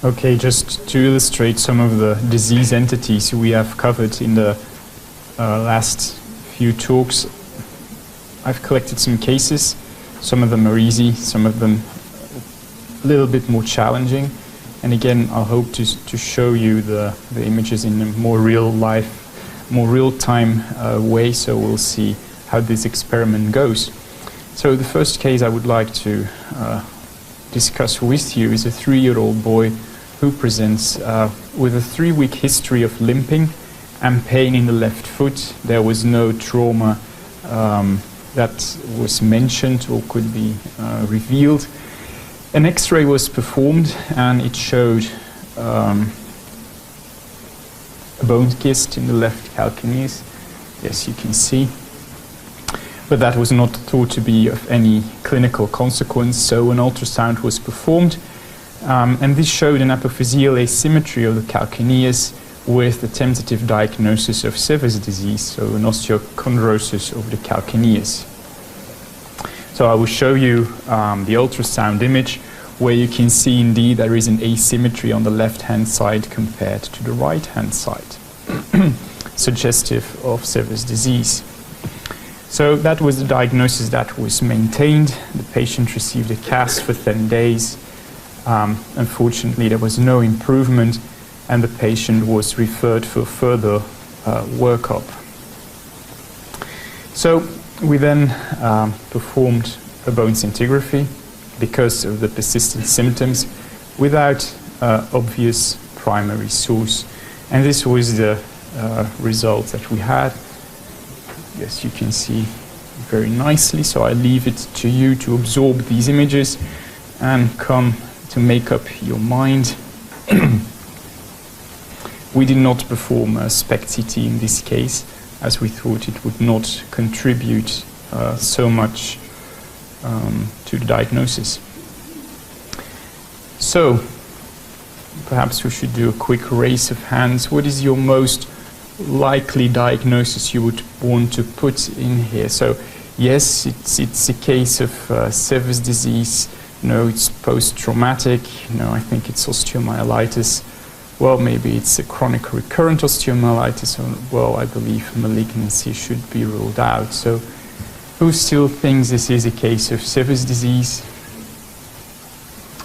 Okay, just to illustrate some of the disease entities we have covered in the last few talks, I've collected some cases. Some of them are easy, some of them a little bit more challenging. And again, I hope to show you the images in a more real life, more real-time way, so we'll see how this experiment goes. So the first case I would like to discuss with you is a 3-year-old boy who presents with a 3-week history of limping and pain in the left foot. There was no trauma that was mentioned or could be revealed. An X-ray was performed and it showed a bone kyst in the left calcaneus. Yes, you can see. But that was not thought to be of any clinical consequence, so an ultrasound was performed. And this showed an apophyseal asymmetry of the calcaneus with a tentative diagnosis of Sever's disease, so an osteochondrosis of the calcaneus. So I will show you the ultrasound image where you can see indeed there is an asymmetry on the left-hand side compared to the right-hand side, suggestive of Sever's disease. So that was the diagnosis that was maintained. The patient received a cast for 10 days. Unfortunately, there was no improvement, and the patient was referred for further workup. So we then performed a bone scintigraphy because of the persistent symptoms without obvious primary source. And this was the result that we had. Yes, you can see very nicely, so I leave it to you to absorb these images and come to make up your mind. We did not perform a SPECT-CT in this case, as we thought it would not contribute so much to the diagnosis. So, perhaps we should do a quick raise of hands. What is your most likely diagnosis you would want to put in here? So, yes, it's a case of Sever's disease. No, it's post-traumatic. No, I think it's osteomyelitis. Well, maybe it's a chronic recurrent osteomyelitis. Or, well, I believe malignancy should be ruled out. So, who still thinks this is a case of Sever's disease?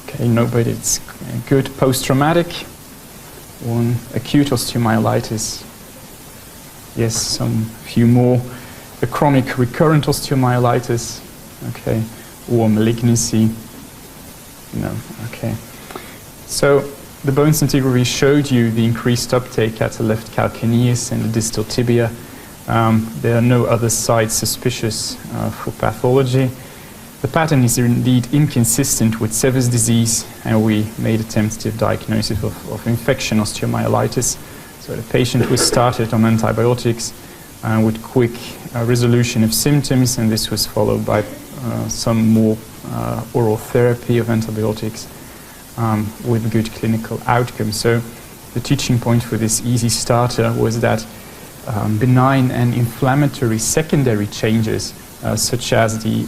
Okay, nobody. It's good. Post-traumatic. One, acute osteomyelitis. Yes, some few more. A chronic recurrent osteomyelitis. Okay, or malignancy. No, okay. So the bone scintigraphy showed you the increased uptake at the left calcaneus and the distal tibia. There are no other sites suspicious for pathology. The pattern is indeed inconsistent with Sever's disease, and we made a tentative diagnosis of infection osteomyelitis. So the patient was started on antibiotics with quick resolution of symptoms, and this was followed by some more oral therapy of antibiotics with good clinical outcomes. So the teaching point for this easy starter was that benign and inflammatory secondary changes, such as the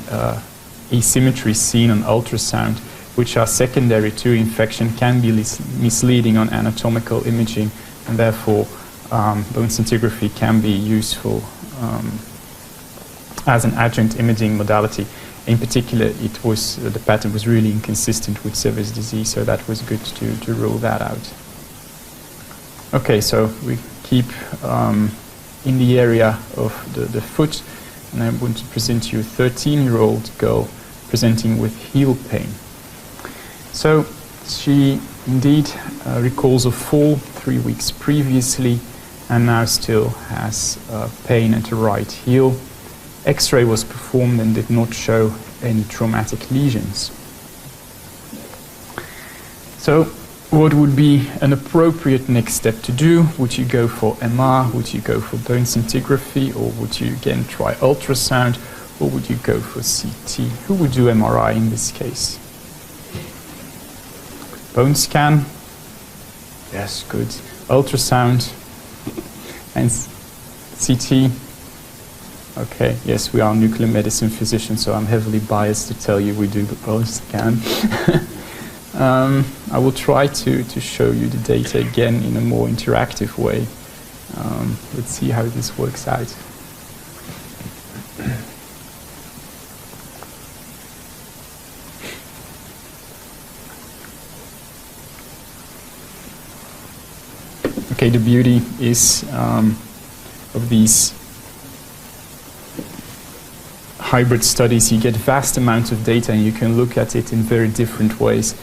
asymmetry seen on ultrasound, which are secondary to infection, can be misleading on anatomical imaging, and therefore bone scintigraphy can be useful as an adjunct imaging modality. In particular, it was the pattern was really inconsistent with Sever's disease, so that was good to rule that out. Okay, so we keep in the area of the foot, and I want to present you a 13-year-old girl presenting with heel pain. So she indeed recalls a fall 3 weeks previously and now still has pain at the right heel. X-ray was performed and did not show any traumatic lesions. So what would be an appropriate next step to do? Would you go for MR? Would you go for bone scintigraphy? Or would you again try ultrasound? Or would you go for CT? Who would do MRI in this case? Bone scan? Yes, good. Ultrasound and CT? Okay, yes, we are nuclear medicine physicians, so I'm heavily biased to tell you we do the bone scan. I will try to show you the data again in a more interactive way. Let's see how this works out. Okay, the beauty is of these hybrid studies, you get vast amounts of data and you can look at it in very different ways.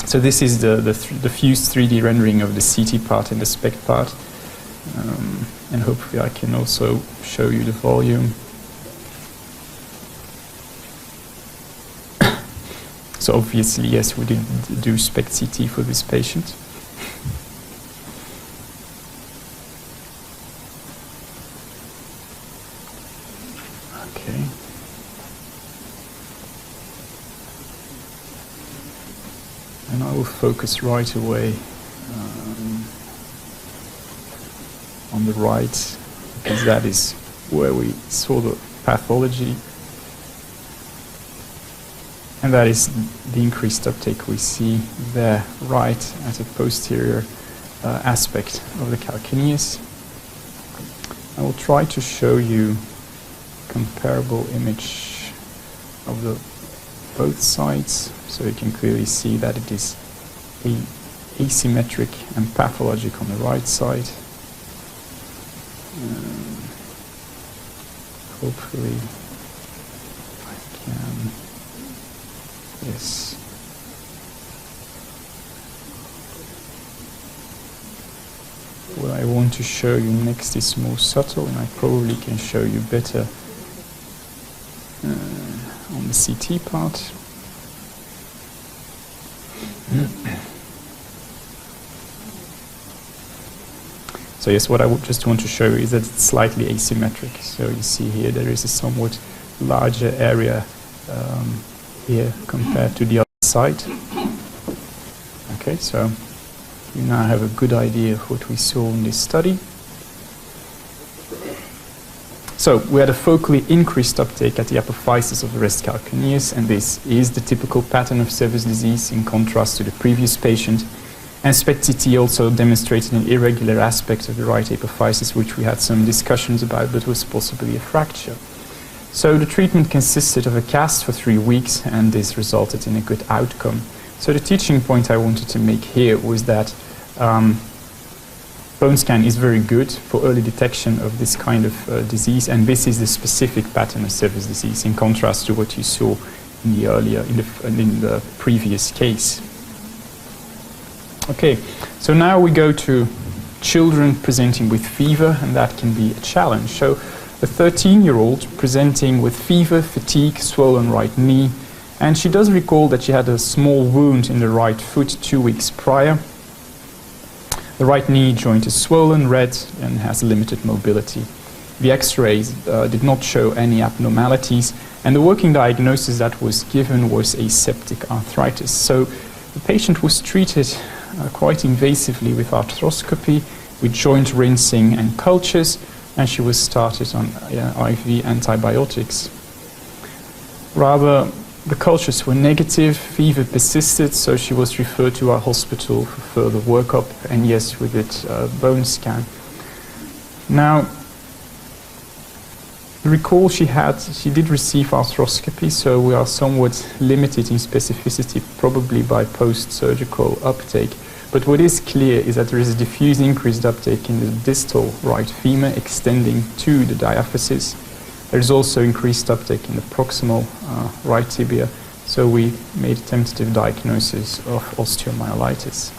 So this is the fused 3D rendering of the CT part and the SPECT part. And hopefully I can also show you the volume. So obviously, yes, we did do SPECT CT for this patient. Okay. And I will focus right away on the right, because that is where we saw the pathology. And that is the increased uptake we see there, right at the posterior aspect of the calcaneus. I will try to show you comparable image of both sides, so you can clearly see that it is asymmetric and pathologic on the right side. Hopefully I can, yes. What I want to show you next is more subtle, and I probably can show you better on the CT part. So yes, what I would just want to show you is that it's slightly asymmetric. So you see here there is a somewhat larger area here compared to the other side. Okay, so you now have a good idea of what we saw in this study. So we had a focally increased uptake at the apophysis of the rest calcaneus, and this is the typical pattern of Sever's disease in contrast to the previous patient. And SPECT-CT also demonstrated an irregular aspect of the right apophysis, which we had some discussions about, but was possibly a fracture. So the treatment consisted of a cast for 3 weeks, and this resulted in a good outcome. So the teaching point I wanted to make here was that bone scan is very good for early detection of this kind of disease, and this is the specific pattern of Sever's disease in contrast to what you saw in the previous case. Okay, so now we go to children presenting with fever, and that can be a challenge. So a 13-year-old presenting with fever, fatigue, swollen right knee, and she does recall that she had a small wound in the right foot 2 weeks prior. The right knee joint is swollen, red, and has limited mobility. The x-rays did not show any abnormalities, and the working diagnosis that was given was aseptic arthritis. So the patient was treated quite invasively with arthroscopy, with joint rinsing and cultures, and she was started on IV antibiotics. Rather, the cultures were negative, fever persisted, so she was referred to our hospital for further workup, and yes, we did bone scan. Now, recall she did receive arthroscopy, so we are somewhat limited in specificity, probably by post-surgical uptake. But what is clear is that there is a diffuse increased uptake in the distal right femur extending to the diaphysis. There is also increased uptake in the proximal right tibia, so we made a tentative diagnosis of osteomyelitis.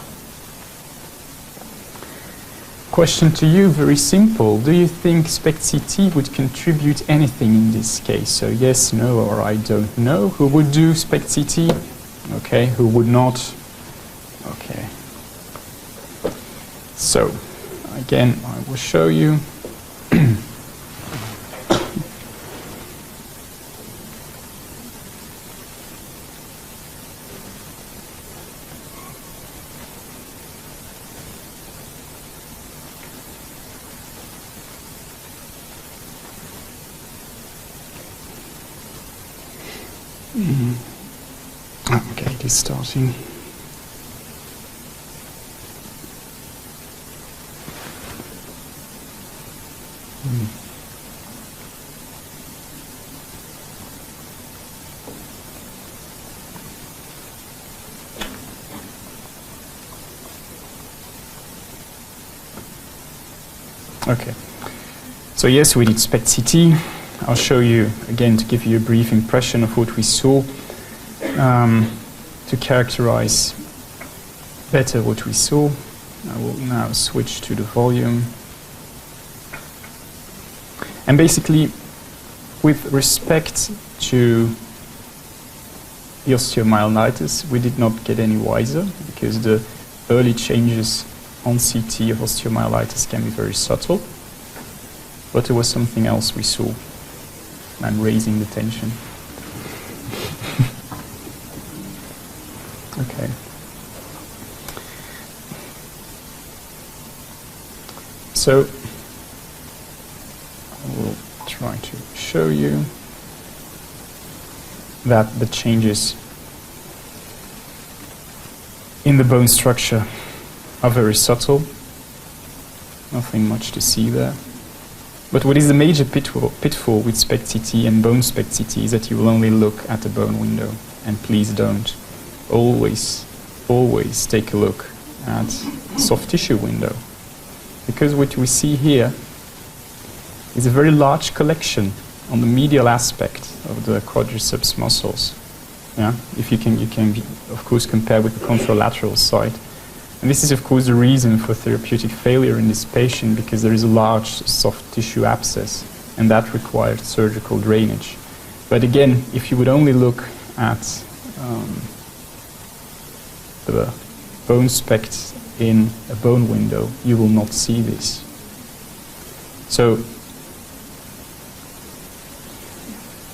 Question to you, very simple. Do you think SPECT-CT would contribute anything in this case? So yes, no, or I don't know. Who would do SPECT-CT? Okay, who would not? Okay. So, again, I will show you. is starting. Okay, so yes, we did SPECT CT. I'll show you again to give you a brief impression of what we saw, to characterize better what we saw. I will now switch to the volume. And basically, with respect to the osteomyelitis, we did not get any wiser because the early changes on CT of osteomyelitis can be very subtle. But there was something else we saw. I'm raising the tension. Okay. So I will try to show you that the changes in the bone structure are very subtle. Nothing much to see there. But what is the major pitfall with SPECT CT and bone SPECT CT is that you will only look at the bone window. And please don't. Always take a look at soft tissue window. Because what we see here is a very large collection on the medial aspect of the quadriceps muscles. Yeah? If you can of course compare with the contralateral side. And this is of course the reason for therapeutic failure in this patient, because there is a large soft tissue abscess and that required surgical drainage. But again, if you would only look at the bone SPECT in a bone window, you will not see this. So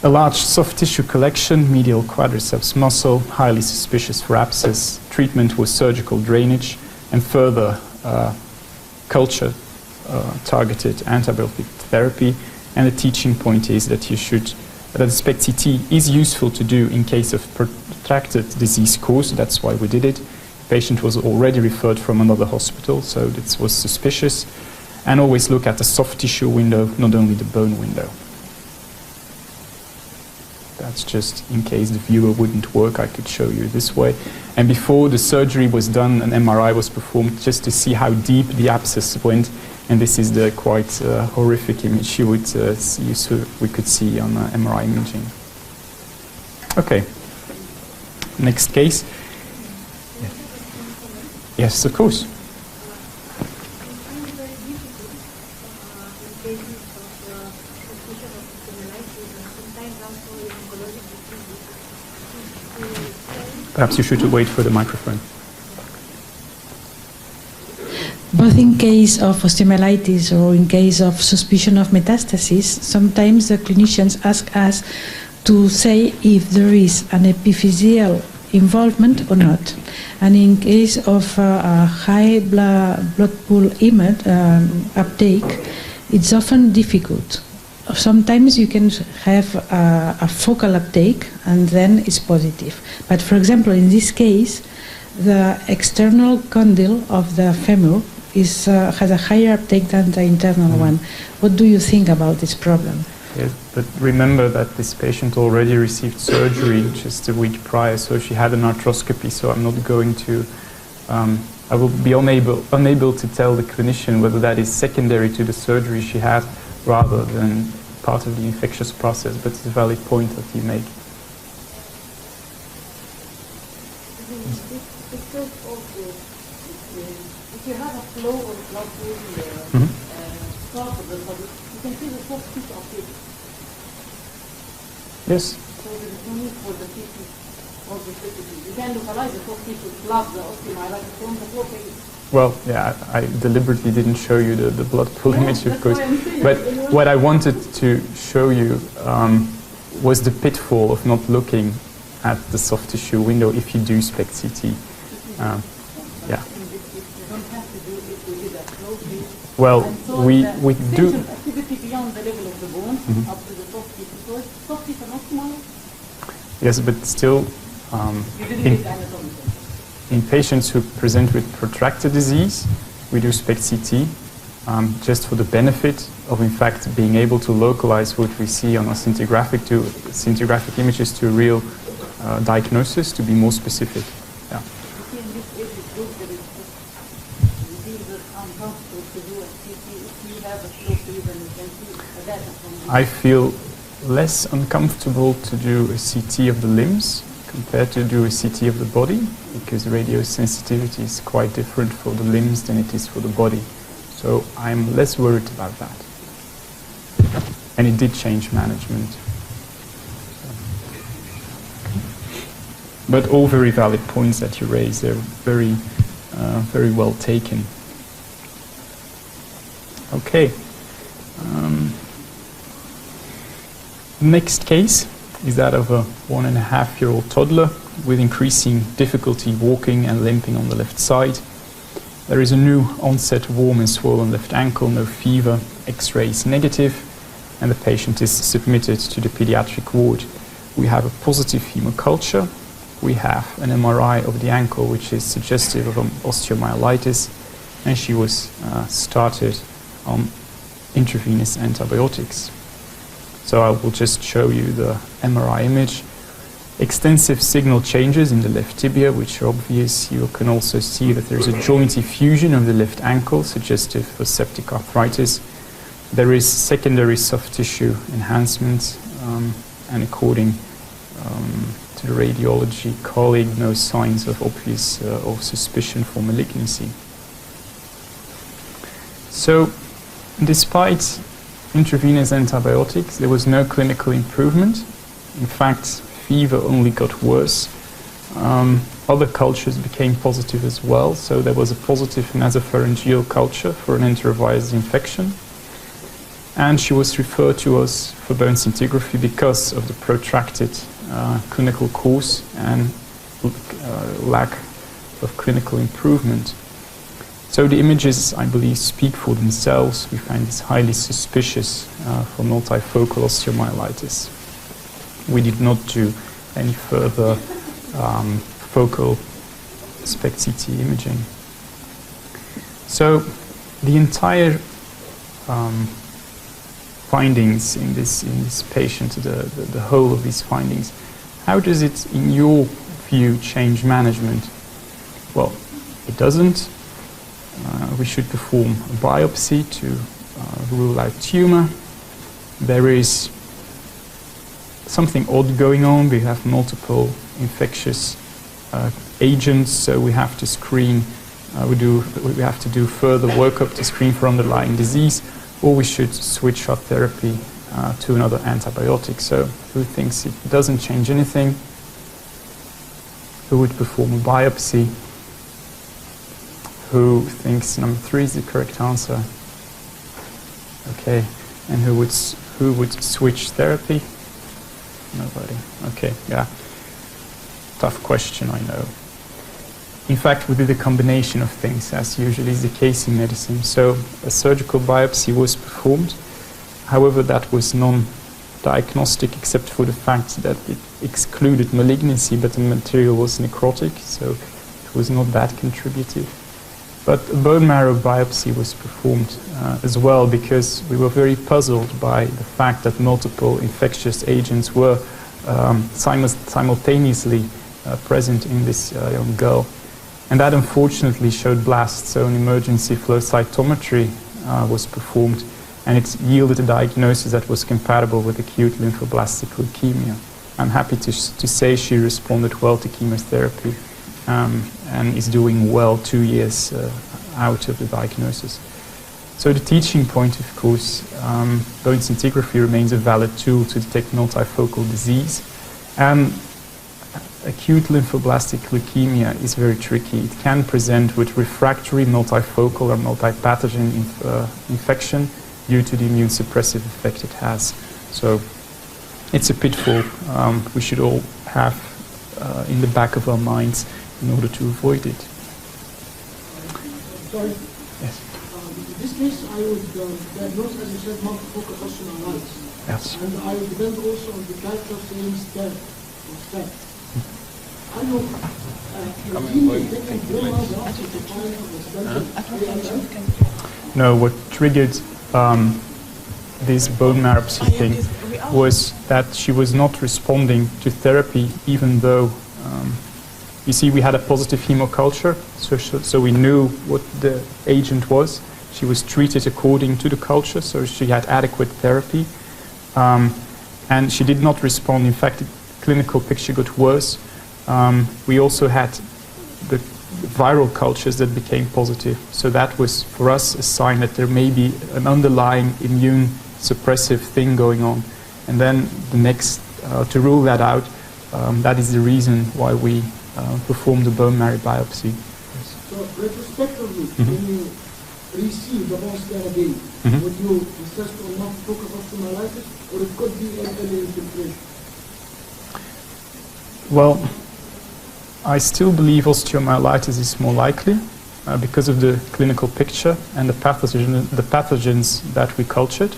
a large soft tissue collection, medial quadriceps muscle, highly suspicious for abscess. Treatment was surgical drainage and further culture targeted antibiotic therapy. And the teaching point is that that SPECT CT is useful to do in case of protracted disease course. That's why we did it. The patient was already referred from another hospital, so this was suspicious. And always look at the soft tissue window, not only the bone window. That's just in case the viewer wouldn't work, I could show you this way. And before the surgery was done, an MRI was performed just to see how deep the abscess went. And this is the quite horrific image you would see, so we could see on MRI imaging. Okay. Next case. Yes, of course. Perhaps you should wait for the microphone. Both in case of osteomyelitis or in case of suspicion of metastasis, sometimes the clinicians ask us to say if there is an epiphyseal involvement or not. And in case of high blood pool image uptake, it's often difficult. Sometimes you can have a focal uptake and then it's positive. But for example, in this case, the external condyle of the femur has a higher uptake than the internal one. What do you think about this problem? Yes, but remember that this patient already received surgery just a week prior, so she had an arthroscopy, so I'm not going to, I will be unable to tell the clinician whether that is secondary to the surgery she had rather than part of the infectious process, but it's a valid point that you make. If you have a flow of blood in the start of the body, you can see the soft tissue of it. Yes. So there is no need for the tissue or the tissue. You can localize the soft tissue plus the osteomyelitis from the flow phase. Well, yeah, I deliberately didn't show you the blood pool image, of course. But what I wanted to show you was the pitfall of not looking at the soft tissue window if you do SPECT CT. Yeah. Well, we do. Activity beyond the level of the bone up to the soft tissue. So it's soft tissue not small. Yes, but still, You didn't need anatomical. in patients who present with protracted disease, we do SPECT-CT just for the benefit of, in fact, being able to localize what we see on our scintigraphic images to a real diagnosis, to be more specific. Yeah. You see, in this age group, there is diseases uncomfortable to do a CT. If you have a close to you, then you can see the data from this. I feel less uncomfortable to do a CT of the limbs compared to do a CT of the body, because radio sensitivity is quite different for the limbs than it is for the body. So I'm less worried about that. And it did change management. But all very valid points that you raise. They're very, very well taken. Okay. Next case is that of a 1.5-year-old toddler with increasing difficulty walking and limping on the left side. There is a new onset warm and swollen left ankle, no fever, X-ray is negative, and the patient is submitted to the pediatric ward. We have a positive hemoculture. We have an MRI of the ankle, which is suggestive of osteomyelitis, and she was started on intravenous antibiotics. So I will just show you the MRI image. Extensive signal changes in the left tibia, which are obvious. You can also see that there's a joint effusion of the left ankle, suggestive of septic arthritis. There is secondary soft tissue enhancement, and according to the radiology colleague, no signs of obvious or suspicion for malignancy. So, despite intravenous antibiotics, there was no clinical improvement. In fact, fever only got worse. Other cultures became positive as well, so there was a positive nasopharyngeal culture for an enterovirus infection. And she was referred to us for bone scintigraphy because of the protracted clinical course and lack of clinical improvement. So the images, I believe, speak for themselves. We find this highly suspicious for multifocal osteomyelitis. We did not do any further focal SPECT-CT imaging. So the entire findings in this patient, the whole of these findings, how does it, in your view, change management? Well, it doesn't. We should perform a biopsy to rule out tumor. There is something odd going on. We have multiple infectious agents, so we have to screen. We have to do further workup to screen for underlying disease, or we should switch our therapy to another antibiotic. So, who thinks it doesn't change anything? Who would perform a biopsy? Who thinks number 3 is the correct answer? Okay, and who would switch therapy? Nobody. Okay, yeah. Tough question, I know. In fact, we did a combination of things, as usually is the case in medicine. So a surgical biopsy was performed. However, that was non-diagnostic, except for the fact that it excluded malignancy, but the material was necrotic, so it was not that contributive. But a bone marrow biopsy was performed as well, because we were very puzzled by the fact that multiple infectious agents were simultaneously present in this young girl. And that unfortunately showed blasts, so an emergency flow cytometry was performed, and it yielded a diagnosis that was compatible with acute lymphoblastic leukemia. I'm happy to say she responded well to chemotherapy and is doing well 2 years out of the diagnosis. So the teaching point, of course, bone scintigraphy remains a valid tool to detect multifocal disease. Acute lymphoblastic leukemia is very tricky. It can present with refractory multifocal or multipathogen infection due to the immune suppressive effect it has. So it's a pitfall we should all have in the back of our minds in order to avoid it. Sorry? Yes. In this case, I would diagnose, as you said, multifocal osteomyelitis. Yes. And I would depend also on the character of the stem or stem. No, what triggered this bone marrow biopsy thing was that she was not responding to therapy, even though, you see, we had a positive hemoculture, so we knew what the agent was. She was treated according to the culture, so she had adequate therapy. And she did not respond. In fact, the clinical picture got worse. We also had the viral cultures that became positive. So that was, for us, a sign that there may be an underlying immune suppressive thing going on. And then the next, to rule that out, that is the reason why we performed the bone marrow biopsy. So retrospectively, when you receive the bone scan again, would you insist on not talk about osteomyelitis, or it could be an early infiltration? Well, I still believe osteomyelitis is more likely because of the clinical picture and the pathogens that we cultured.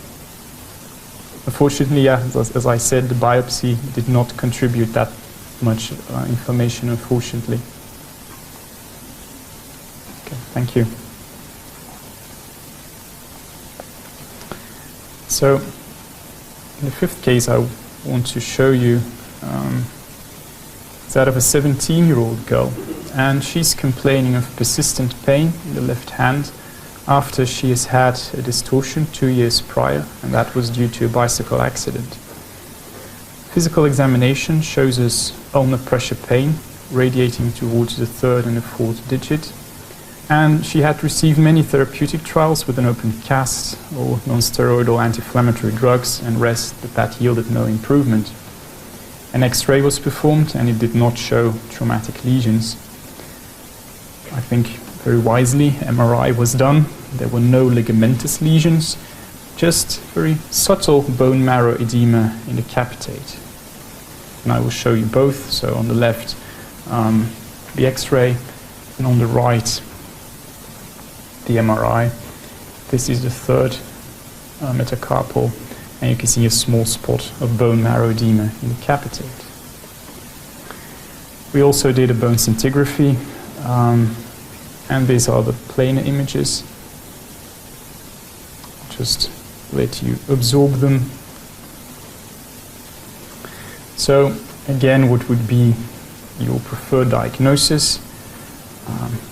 Unfortunately, yeah, as I said, the biopsy did not contribute that much information, unfortunately. Okay, thank you. So, in the fifth case I want to show you is that of a 17-year-old girl, and she's complaining of persistent pain in the left hand after she has had a distortion 2 years prior, and that was due to a bicycle accident. Physical examination shows us ulnar pressure pain radiating towards the third and the fourth digit, and she had received many therapeutic trials with an open cast or non-steroidal anti-inflammatory drugs, and rest, but that yielded no improvement. An X-ray was performed and it did not show traumatic lesions. I think very wisely MRI was done. There were no ligamentous lesions, just very subtle bone marrow edema in the capitate. And I will show you both. So on the left the X-ray, and on the right the MRI. This is the third metacarpal, and you can see a small spot of bone marrow edema in the capitate. We also did a bone scintigraphy, and these are the planar images. Just let you absorb them. So again, what would be your preferred diagnosis?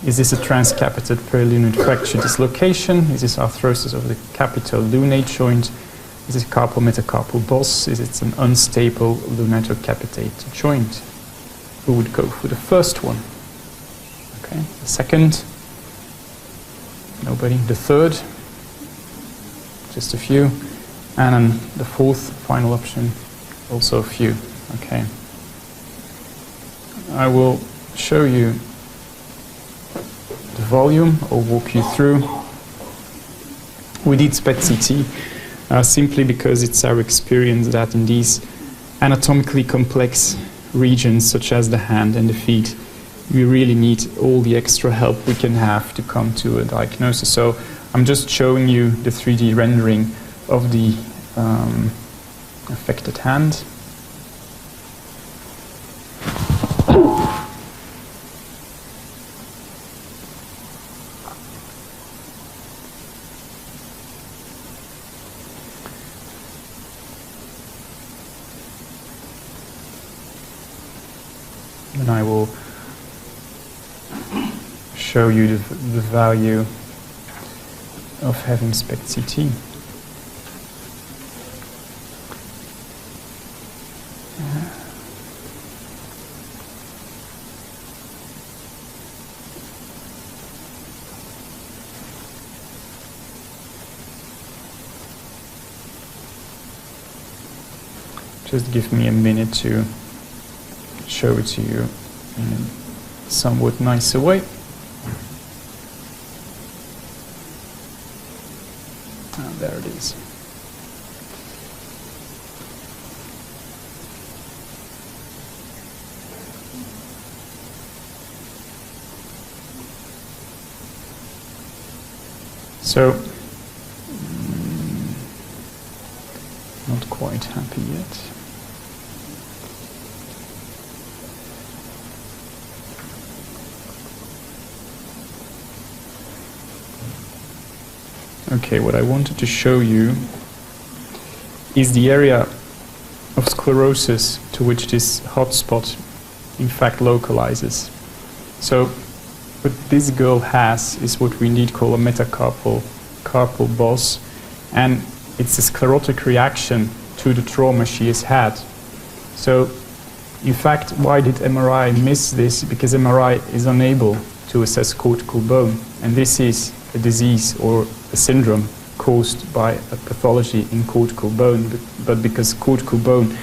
Is this a transcapital perilunar fracture dislocation? Is this arthrosis of the capital lunate joint? Is it carpal metacarpal boss? Is it an unstable lunatocapitate joint? Who would go for the first one? Okay, the second? Nobody. The third? Just a few. And then the fourth, final option, also a few. Okay. I will show you the volume, or walk you through. We did SPECT-CT simply because it's our experience that in these anatomically complex regions such as the hand and the feet, we really need all the extra help we can have to come to a diagnosis. So I'm just showing you the 3D rendering of the affected hand. And I will show you the value of having SPECT-CT. Just give me a minute to show it to you in a somewhat nicer way. There it is. So, not quite happy yet. Okay, what I wanted to show you is the area of sclerosis to which this hotspot in fact localizes. So what this girl has is what we indeed call a metacarpal boss, and it's a sclerotic reaction to the trauma she has had. So in fact, why did MRI miss this? Because MRI is unable to assess cortical bone, and this is a disease or a syndrome caused by a pathology in cortical bone, but because cortical bone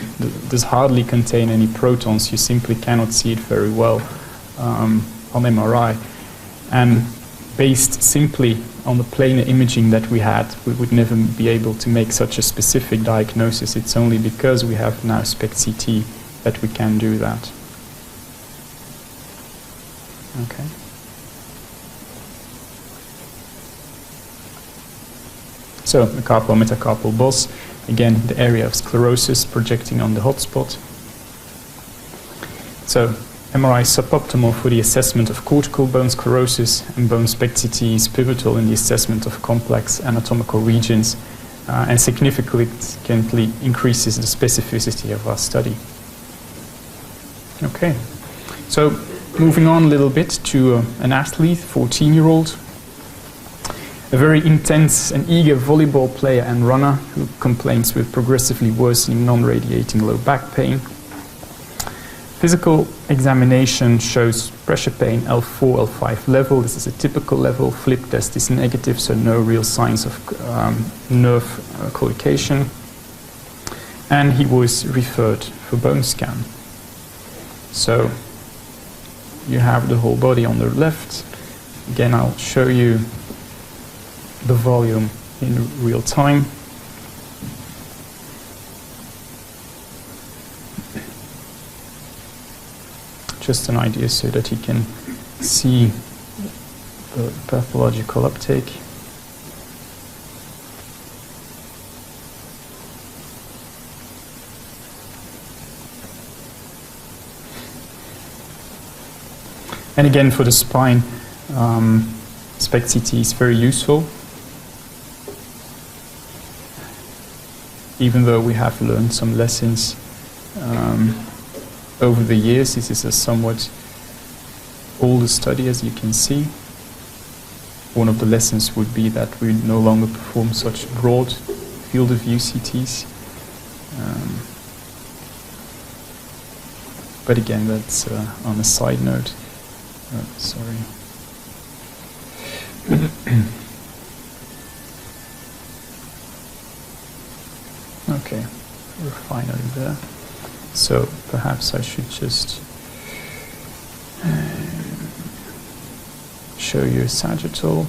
does hardly contain any protons, you simply cannot see it very well on MRI. And based simply on the planar imaging that we had, we would never be able to make such a specific diagnosis. It's only because we have now SPECT-CT that we can do that. Okay. So the carpal-metacarpal boss, again the area of sclerosis projecting on the hotspot. So MRI is suboptimal for the assessment of cortical bone sclerosis, and bone SPECT-CT is pivotal in the assessment of complex anatomical regions and significantly increases the specificity of our study. Okay, so moving on a little bit to an athlete, 14-year-old. A very intense and eager volleyball player and runner who complains with progressively worsening non-radiating low back pain. Physical examination shows pressure pain L4, L5 level. This is a typical level. Flip test is negative, so no real signs of nerve collocation. And he was referred for bone scan. So you have the whole body on the left. Again, I'll show you the volume in real time. Just an idea so that you can see the pathological uptake. And again, for the spine, SPECT-CT is very useful. Even though we have learned some lessons over the years, this is a somewhat older study, as you can see. One of the lessons would be that we no longer perform such broad field of view CTs. But again, that's on a side note. Sorry. Okay, we're finally there. So perhaps I should just show you a sagittal.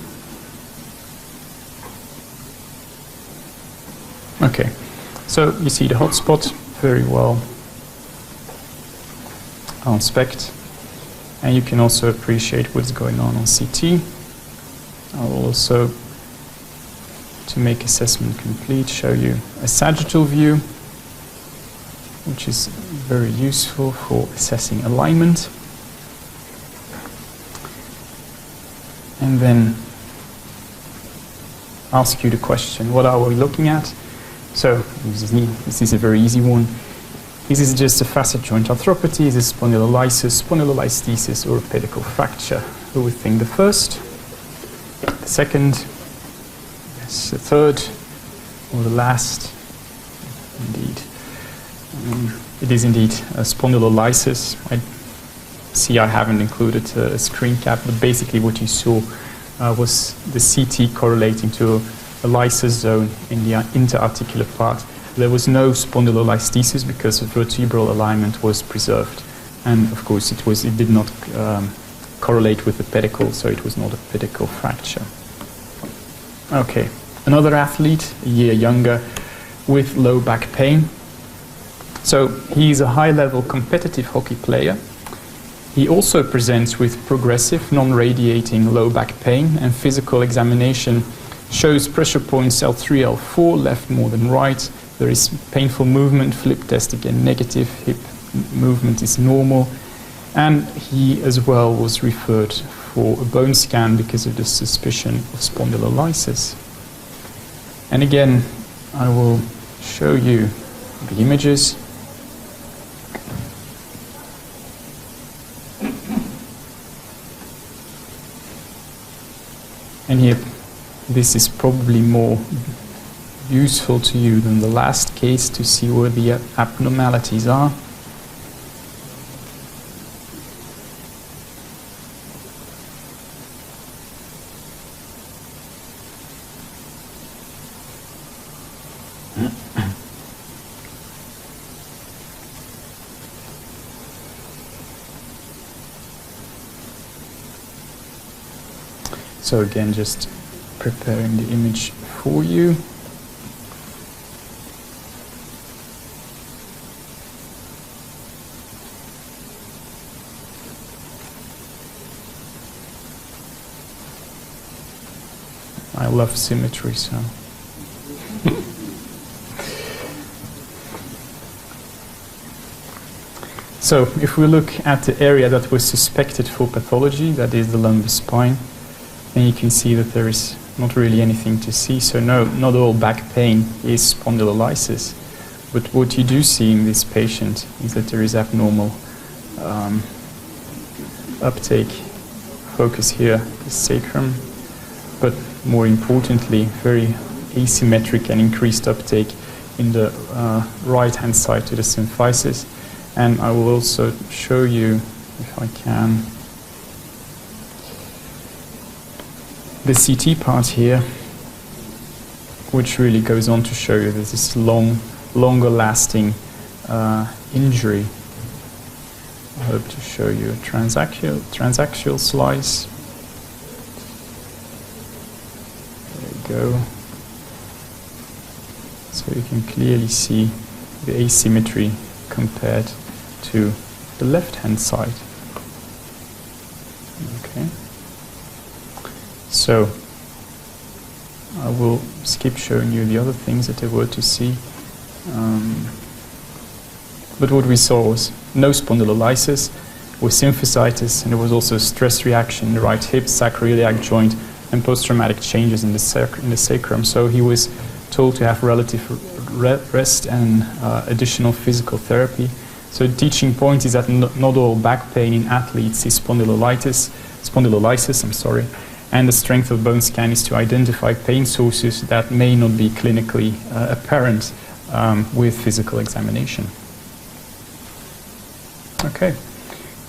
Okay, so you see the hotspot very well on SPECT, and you can also appreciate what's going on CT. I'll also, to make assessment complete, show you a sagittal view, which is very useful for assessing alignment. And then ask you the question, what are we looking at? So this is a very easy one. This is just a facet joint arthropathy. Is it spondylolysis, spondylolisthesis, or a pedicle fracture? Who would think the first, the second, yes, the third, or the last? Indeed. It is indeed a spondylolysis. I see I haven't included a screen cap, but basically what you saw was the CT correlating to a lysis zone in the interarticular part. There was no spondylolisthesis because the vertebral alignment was preserved, and of course it did not correlate with the pedicle, so it was not a pedicle fracture. Okay, another athlete, a year younger, with low back pain. So he's a high-level competitive hockey player. He also presents with progressive, non-radiating low back pain, and physical examination shows pressure points L3, L4, left more than right. There is painful movement, flip test again negative, hip movement is normal. And he as well was referred for a bone scan because of the suspicion of spondylolysis. And again, I will show you the images. And here, this is probably more useful to you than the last case to see where the abnormalities are. So again, just preparing the image for you. I love symmetry, so. So if we look at the area that was suspected for pathology, that is the lumbar spine, then you can see that there is not really anything to see. So no, not all back pain is spondylolysis. But what you do see in this patient is that there is abnormal uptake. Focus here, the sacrum, but more importantly, very asymmetric and increased uptake in the right-hand side to the symphysis. And I will also show you, if I can, the CT part here, which really goes on to show you there's this longer lasting injury. I hope to show you a transaxial slice. There you go. So you can clearly see the asymmetry compared to the left-hand side. Okay. So I will skip showing you the other things that there were to see. But what we saw was no spondylolysis, with symphysitis, and there was also a stress reaction in the right hip, sacroiliac joint, and post-traumatic changes in the sacrum. So he was told to have relative rest and additional physical therapy. So the teaching point is that not all back pain in athletes is spondylolysis, and the strength of bone scan is to identify pain sources that may not be clinically apparent with physical examination. Okay,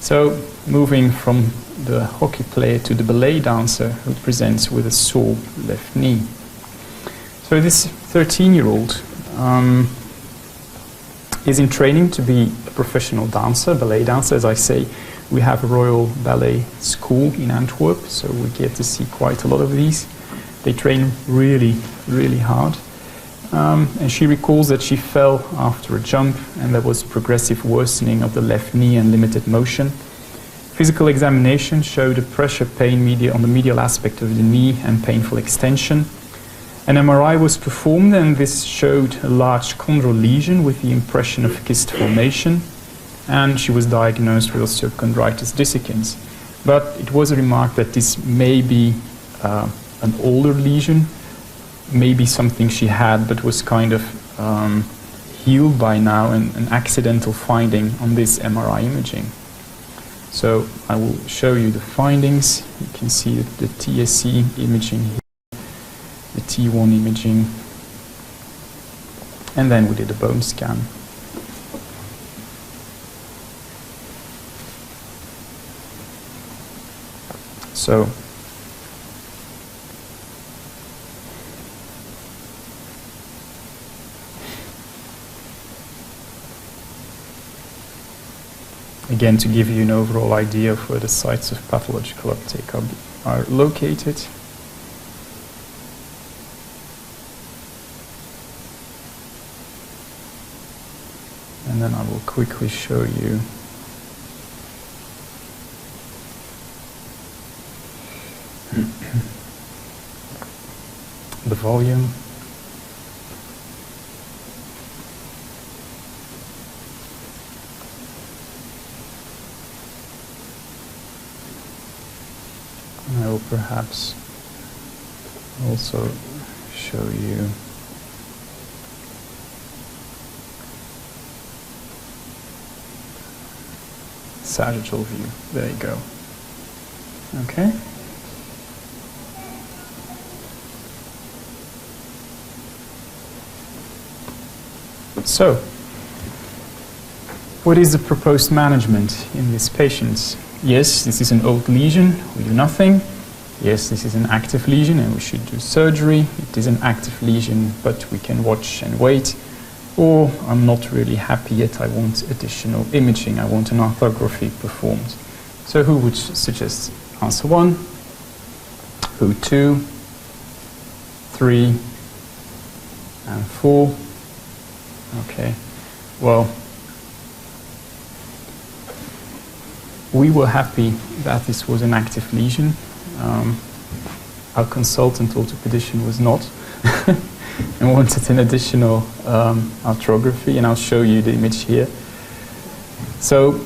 so moving from the hockey player to the ballet dancer who presents with a sore left knee. So this 13-year-old is in training to be a professional dancer, ballet dancer. As I say, we have a Royal Ballet School in Antwerp, so we get to see quite a lot of these. They train really, really hard. And she recalls that she fell after a jump and there was progressive worsening of the left knee and limited motion. Physical examination showed a pressure pain on the medial aspect of the knee and painful extension. An MRI was performed and this showed a large chondral lesion with the impression of kyst formation, and she was diagnosed with osteochondritis dissecans. But it was remarked that this may be an older lesion, maybe something she had but was kind of healed by now, and an accidental finding on this MRI imaging. So I will show you the findings. You can see the TSE imaging here, the T1 imaging, and then we did a bone scan. So again, to give you an overall idea of where the sites of pathological uptake are located. And then I will quickly show you the volume. And I will perhaps also show you sagittal view. There you go. Okay. So, what is the proposed management in these patients? Yes, this is an old lesion, we do nothing. Yes, this is an active lesion and we should do surgery. It is an active lesion, but we can watch and wait. Or I'm not really happy yet, I want additional imaging, I want an arthrography performed. So who would suggest answer 1? Who 2? 3? And 4? Okay, well, we were happy that this was an active lesion. Our consultant orthopedician was not and wanted an additional arthrography, and I'll show you the image here. So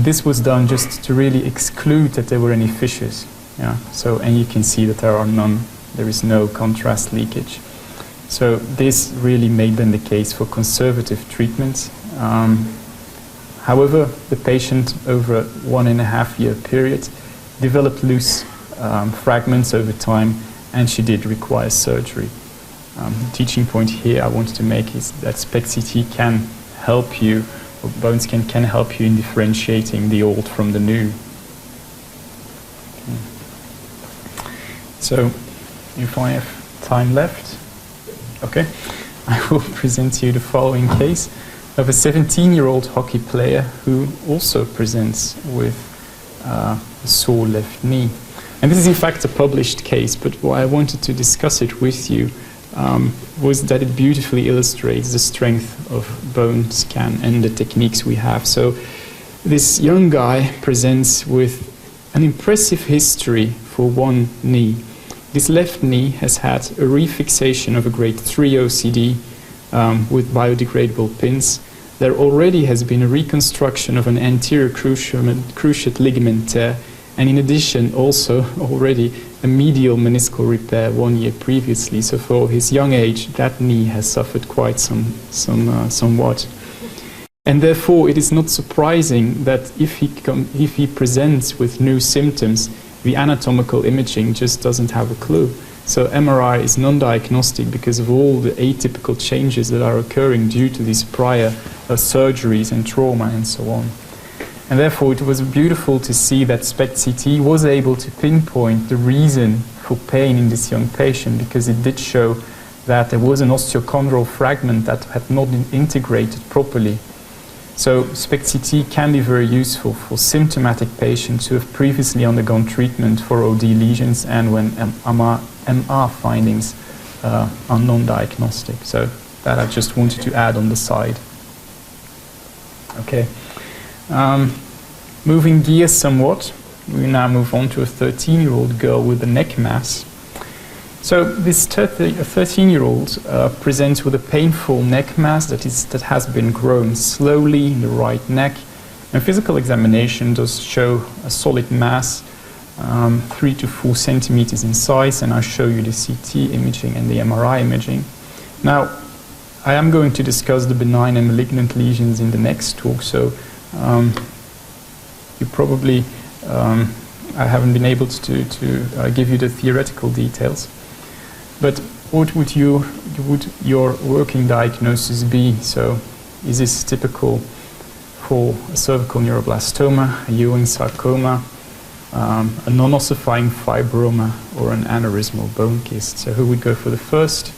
this was done just to really exclude that there were any fissures. Yeah. So, and you can see that there are none. There is no contrast leakage. So this really made then the case for conservative treatment. However, the patient over a 1.5-year period developed loose fragments over time, and she did require surgery. The teaching point here I wanted to make is that SPECT-CT can help you, or bone scan can help you in differentiating the old from the new. So, if I have time left, okay, I will present to you the following case of a 17-year-old hockey player who also presents with a sore left knee. And this is in fact a published case, but why I wanted to discuss it with you was that it beautifully illustrates the strength of bone scan and the techniques we have. So this young guy presents with an impressive history for one knee. This left knee has had a refixation of a grade 3 OCD with biodegradable pins. There already has been a reconstruction of an anterior cruciate ligament tear, and in addition also already a medial meniscal repair 1 year previously. So for his young age, that knee has suffered quite somewhat. And therefore it is not surprising that if he presents with new symptoms, the anatomical imaging just doesn't have a clue. So MRI is non-diagnostic because of all the atypical changes that are occurring due to these prior surgeries and trauma and so on. And therefore it was beautiful to see that SPECT-CT was able to pinpoint the reason for pain in this young patient, because it did show that there was an osteochondral fragment that had not been integrated properly. So SPECT-CT can be very useful for symptomatic patients who have previously undergone treatment for OD lesions and when MR findings are non-diagnostic. So that I just wanted to add on the side. Okay. Moving gears somewhat, we now move on to a 13-year-old girl with a neck mass. So this 13-year-old presents with a painful neck mass that has been growing slowly in the right neck. And physical examination does show a solid mass, 3 to 4 centimeters in size, and I'll show you the CT imaging and the MRI imaging. Now, I am going to discuss the benign and malignant lesions in the next talk, so you probably, I haven't been able to give you the theoretical details. But what would your working diagnosis be? So is this typical for a cervical neuroblastoma, a Ewing sarcoma, a non-ossifying fibroma, or an aneurysmal bone kyst? So who would go for the first?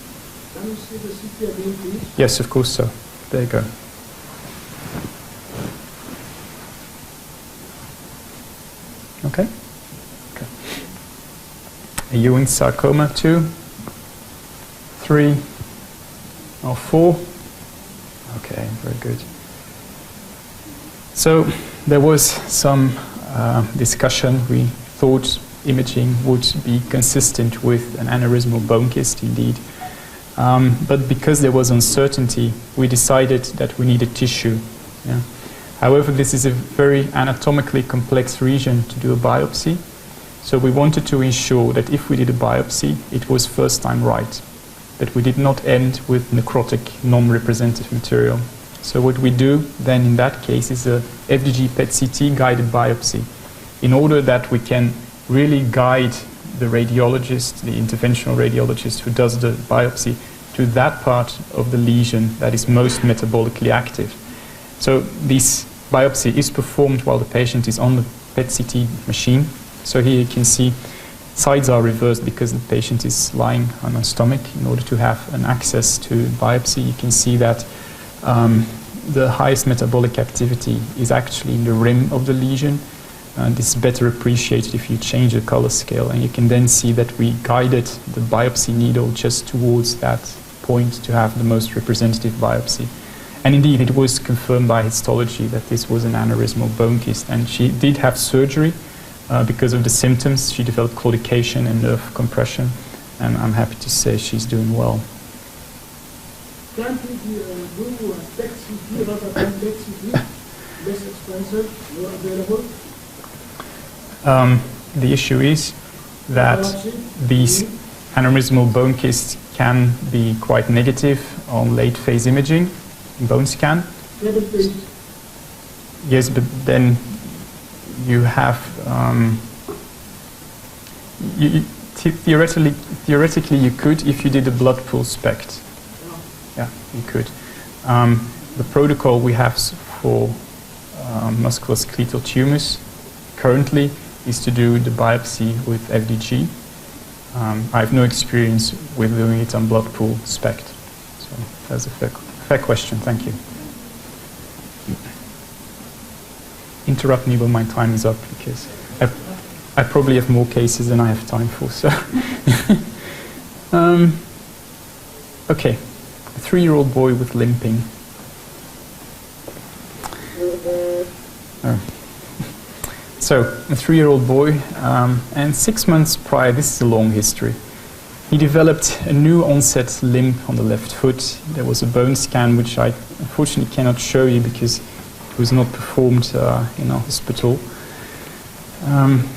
Can you see the CT again, please? Yes, of course, so. There you go. Okay. Okay. A Ewing sarcoma, 2, 3, or 4. Okay, very good. So there was some discussion. We thought imaging would be consistent with an aneurysmal bone kyst, indeed. But because there was uncertainty, we decided that we needed tissue. Yeah. However, this is a very anatomically complex region to do a biopsy. So we wanted to ensure that if we did a biopsy, it was first time right, that we did not end with necrotic, non-representative material. So what we do then in that case is a FDG PET-CT guided biopsy, in order that we can really guide the radiologist, the interventional radiologist who does the biopsy, to that part of the lesion that is most metabolically active. So this biopsy is performed while the patient is on the PET-CT machine. So here you can see sides are reversed because the patient is lying on a stomach in order to have an access to biopsy. You can see that the highest metabolic activity is actually in the rim of the lesion. This is better appreciated if you change the color scale, and you can then see that we guided the biopsy needle just towards that point to have the most representative biopsy. And indeed, it was confirmed by histology that this was an aneurysmal bone kyst, and she did have surgery because of the symptoms. She developed claudication and nerve compression, and I'm happy to say she's doing well. Can't we do PET-CT rather than PET-CT? Less expensive, more available? The issue is that these aneurysmal bone kysts can be quite negative on late phase imaging, bone scan. Yes, but then you have theoretically you could if you did a blood pool SPECT. Yeah, you could. The protocol we have for musculoskeletal tumors currently is to do the biopsy with FDG. I have no experience with doing it on blood pool SPECT. So that's a fair question, thank you. Interrupt me when my time is up, because I probably have more cases than I have time for. So, okay, a 3-year-old boy with limping. So, a 3-year-old boy, and 6 months prior, this is a long history, he developed a new onset limp on the left foot. There was a bone scan, which I unfortunately cannot show you because it was not performed in a hospital.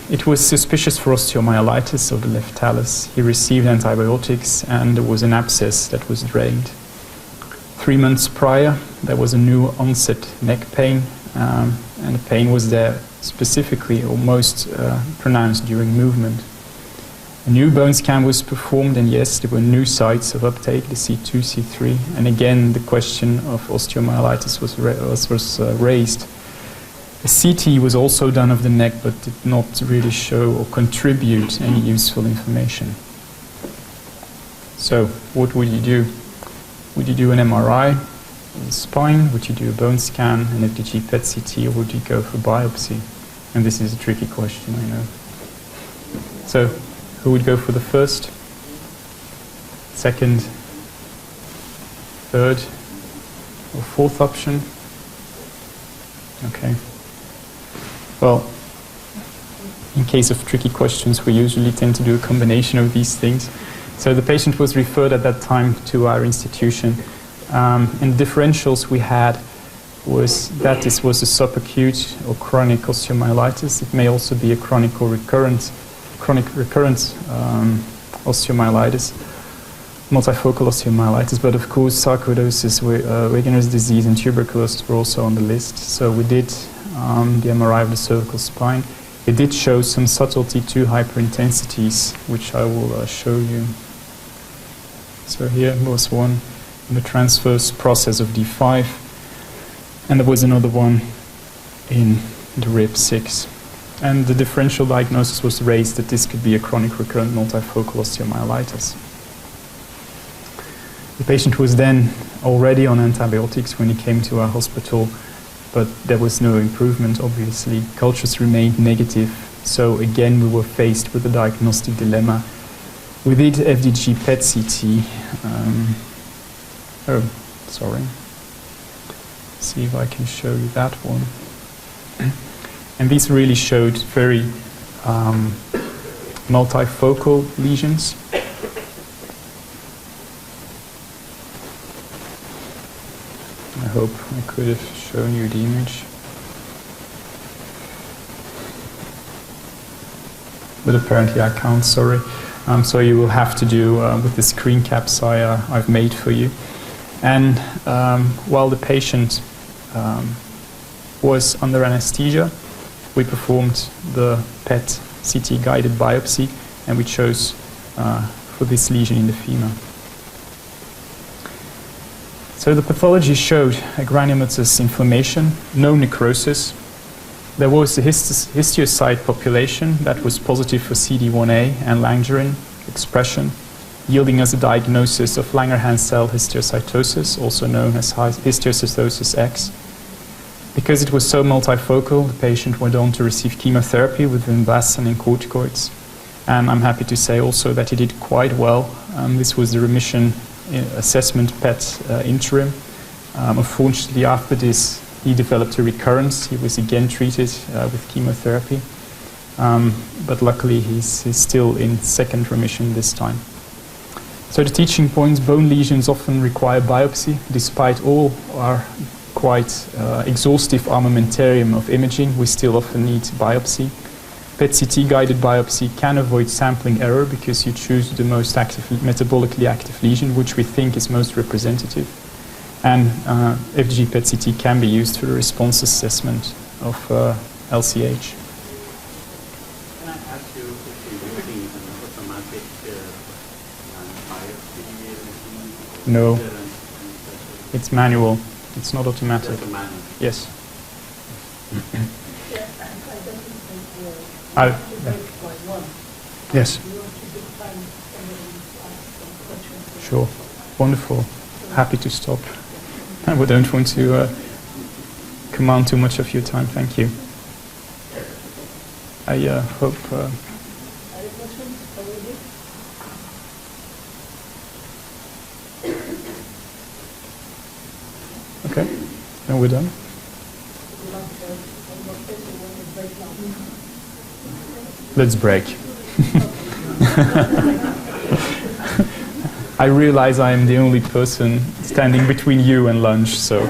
It was suspicious for osteomyelitis of the left talus. He received antibiotics, and there was an abscess that was drained. 3 months prior, there was a new onset neck pain, and the pain was there specifically or most pronounced during movement. A new bone scan was performed, and yes, there were new sites of uptake, the C2, C3, and again the question of osteomyelitis was raised. A CT was also done of the neck, but did not really show or contribute any useful information. So what would you do? Would you do an MRI of the spine? Would you do a bone scan, an FDG PET-CT, or would you go for biopsy? And this is a tricky question, I know. So who would go for the first, second, third, or fourth option? Okay. Well, in case of tricky questions, we usually tend to do a combination of these things. So the patient was referred at that time to our institution, and the differentials we had was that this was a subacute or chronic osteomyelitis. It may also be a chronic or recurrent osteomyelitis, multifocal osteomyelitis, but of course sarcoidosis, Wegener's disease, and tuberculosis were also on the list. So we did the MRI of the cervical spine. It did show some subtle T2 hyperintensities, which I will show you. So here was one in the transverse process of D5, and there was another one in the rib 6. And the differential diagnosis was raised that this could be a chronic recurrent multifocal osteomyelitis. The patient was then already on antibiotics when he came to our hospital, but there was no improvement, obviously. Cultures remained negative, so again we were faced with a diagnostic dilemma. We did FDG PET-CT. See if I can show you that one. And these really showed very multifocal lesions. I hope I could have shown you the image. But apparently I can't, sorry. So you will have to do with the screen caps I've made for you. And while the patient was under anesthesia, we performed the PET CT guided biopsy, and we chose for this lesion in the femur. So the pathology showed a granulomatous inflammation, no necrosis. There was a histiocyte population that was positive for CD1A and Langerin expression, yielding us a diagnosis of Langerhans cell histiocytosis, also known as histiocytosis X. Because it was so multifocal, the patient went on to receive chemotherapy with vinblastine and corticoids. And I'm happy to say also that he did quite well. This was the remission assessment PET interim. Unfortunately, after this, he developed a recurrence. He was again treated with chemotherapy. But luckily, he's still in second remission this time. So the teaching points: bone lesions often require biopsy. Despite all our quite exhaustive armamentarium of imaging, we still often need biopsy. PET-CT guided biopsy can avoid sampling error because you choose the most metabolically active lesion, which we think is most representative. And FDG PET-CT can be used for the response assessment of LCH. Can I ask you if you're using an automatic biopsy? No, it's manual. It's not automatic. Just a manual. Yes. Yes. Sure. Wonderful. Happy to stop. We don't want to command too much of your time. Thank you. I hope... Okay. Then we're done. Let's break. I realize I am the only person standing between you and lunch, so...